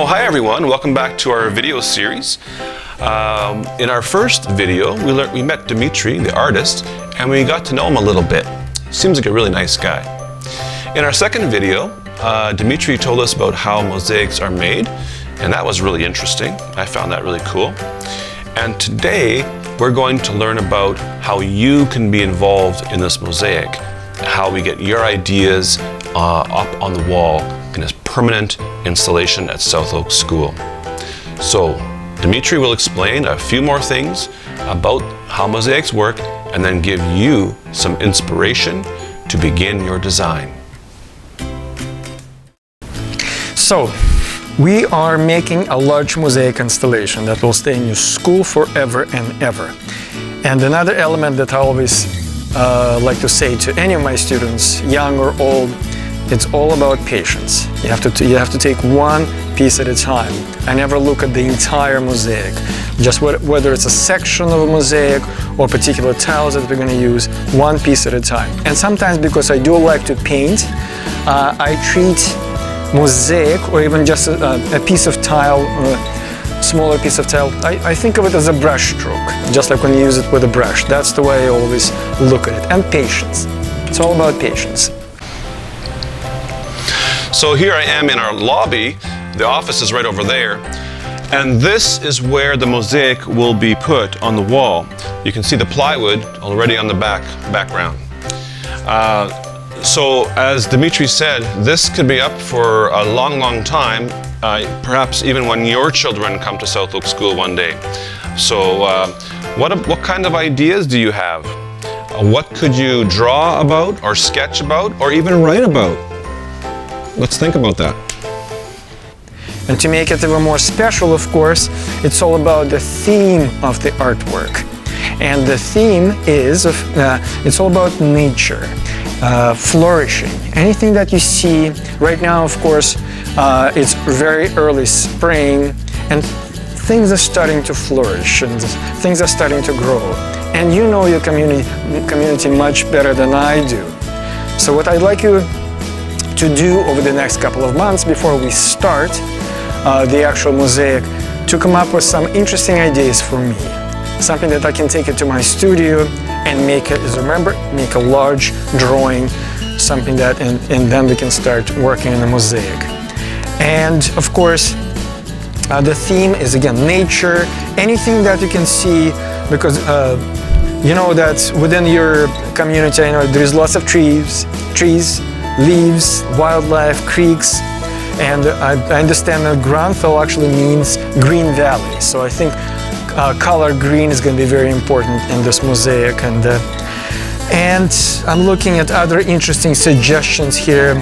Oh, hi everyone, welcome back to our video series. In our first video, we met Dimitry, the artist, and we got to know him a little bit. He seems like a really nice guy. In our second video, Dimitry told us about how mosaics are made, and that was really interesting. I found that really cool. And today, we're going to learn about how you can be involved in this mosaic, how we get your ideas up on the wall in a permanent installation at South Oak School. So, Dimitry will explain a few more things about how mosaics work and then give you some inspiration to begin your design. So, we are making a large mosaic installation that will stay in your school forever and ever. And another element that I always like to say to any of my students, young or old, it's all about patience. You have to take one piece at a time. I never look at the entire mosaic, just whether it's a section of a mosaic or particular tiles that we're going to use, one piece at a time. And sometimes, because I do like to paint, I treat mosaic or even just a piece of tile, smaller piece of tile, I think of it as a brush stroke, just like when you use it with a brush. That's the way I always look at it. And patience. It's all about patience. So here I am in our lobby. The office is right over there. And this is where the mosaic will be put on the wall. You can see the plywood already on the background. So as Dimitry said, this could be up for a long, long time, perhaps even when your children come to South Oak School one day. So what kind of ideas do you have? What could you draw about or sketch about or even write about? Let's think about that. And to make it even more special, of course, it's all about the theme of the artwork. And the theme is, it's all about nature, flourishing. Anything that you see right now, of course, it's very early spring and things are starting to flourish and things are starting to grow. And you know your community much better than I do. So what I'd like you to do over the next couple of months before we start the actual mosaic, to come up with some interesting ideas for me. Something that I can take it to my studio and make it, make a large drawing, something that, and then we can start working on the mosaic. And of course, the theme is again nature, anything that you can see, because you know that within your community, I know there is lots of trees, leaves, wildlife, creeks, and I understand that Granthal actually means green valley. So I think color green is going to be very important in this mosaic. And I'm looking at other interesting suggestions here.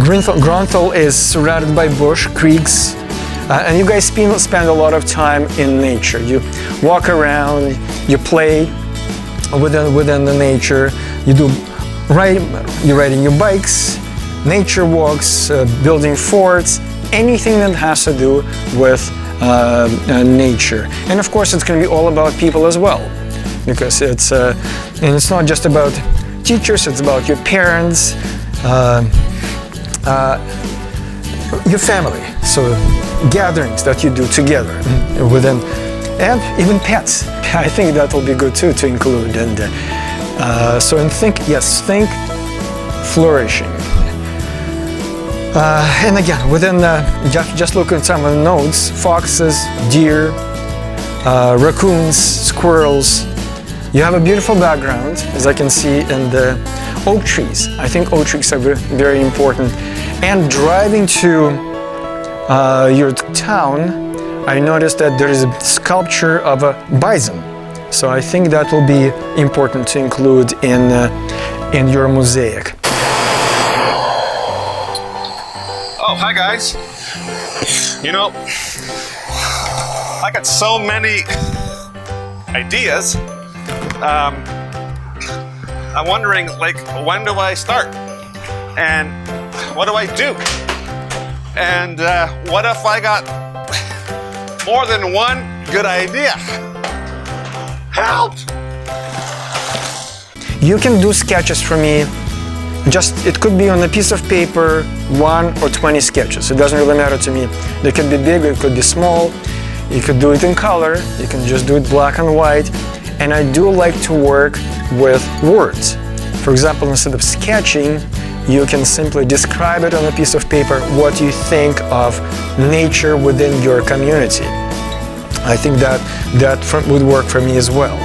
Granthal is surrounded by bush, creeks, and you guys spend a lot of time in nature. You walk around, you play within the nature, you're riding your bikes, nature walks, building forts, anything that has to do with nature. And of course, it's going to be all about people as well, because and it's not just about teachers, it's about your parents, your family. So gatherings that you do together within, and even pets. I think that will be good too to include. And think flourishing. And again, within just look at some of the notes: foxes, deer, raccoons, squirrels. You have a beautiful background, as I can see, in the oak trees. I think oak trees are very important. And driving to your town, I noticed that there is a sculpture of a bison. So I think that will be important to include in your mosaic. Oh, hi guys. You know, I got so many ideas. I'm wondering, like, when do I start? And what do I do? And what if I got more than one good idea? Help! You can do sketches for me. It could be on a piece of paper, 1 or 20 sketches. It doesn't really matter to me. They could be big, it could be small. You could do it in color, you can just do it black and white. And I do like to work with words. For example, instead of sketching, you can simply describe it on a piece of paper what you think of nature within your community. I think that would work for me as well.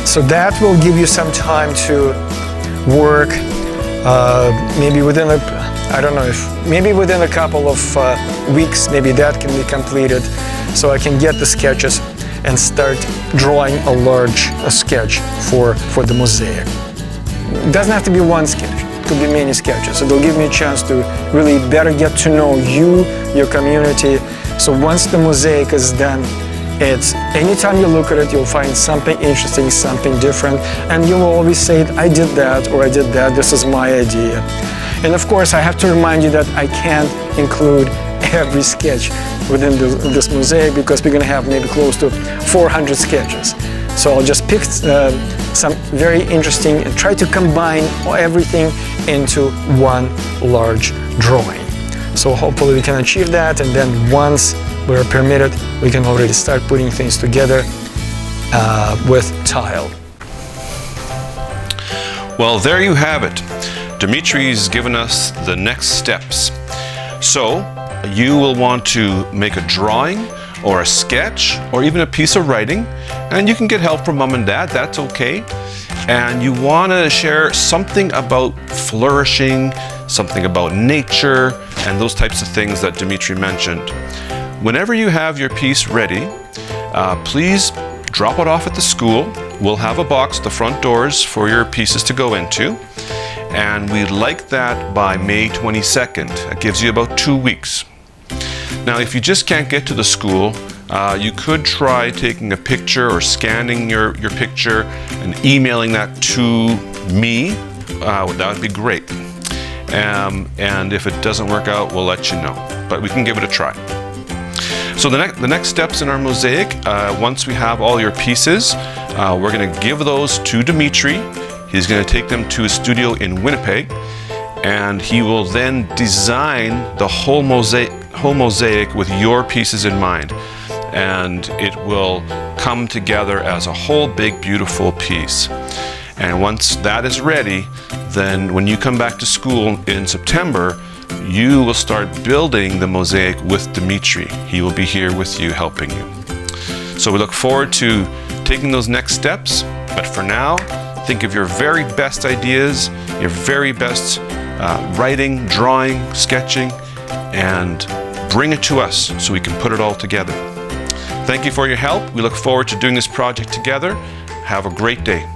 So that will give you some time to work, maybe within maybe within a couple of weeks, maybe that can be completed, so I can get the sketches and start drawing a large sketch for the mosaic. It doesn't have to be one sketch, it could be many sketches. It'll give me a chance to really better get to know you, your community. So once the mosaic is done, it's anytime you look at it, you'll find something interesting, something different, and you will always say, I did that, or I did that, this is my idea. And of course, I have to remind you that I can't include every sketch within this mosaic, because we're going to have maybe close to 400 sketches. So I'll just pick some very interesting and try to combine everything into one large drawing. So hopefully we can achieve that, and then once we're permitted, we can already start putting things together with tile. Well, there you have it. Dimitri's given us the next steps. So you will want to make a drawing or a sketch or even a piece of writing, and you can get help from mom and dad, that's okay. And you want to share something about flourishing, something about nature, and those types of things that Dimitry mentioned. Whenever you have your piece ready, please drop it off at the school. We'll have a box at the front doors for your pieces to go into, and we'd like that by May 22nd. It gives you about 2 weeks. Now, if you just can't get to the school, you could try taking a picture or scanning your picture and emailing that to me. That would be great. And if it doesn't work out, we'll let you know, but we can give it a try. So the next steps in our mosaic, once we have all your pieces, we're going to give those to Dimitry. He's going to take them to his studio in Winnipeg, and he will then design the whole mosaic with your pieces in mind, and it will come together as a whole big beautiful piece. And once that is ready, then when you come back to school in September, you will start building the mosaic with Dimitry. He will be here with you, helping you. So we look forward to taking those next steps, but for now, think of your very best ideas, your very best writing, drawing, sketching, and bring it to us so we can put it all together. Thank you for your help. We look forward to doing this project together. Have a great day.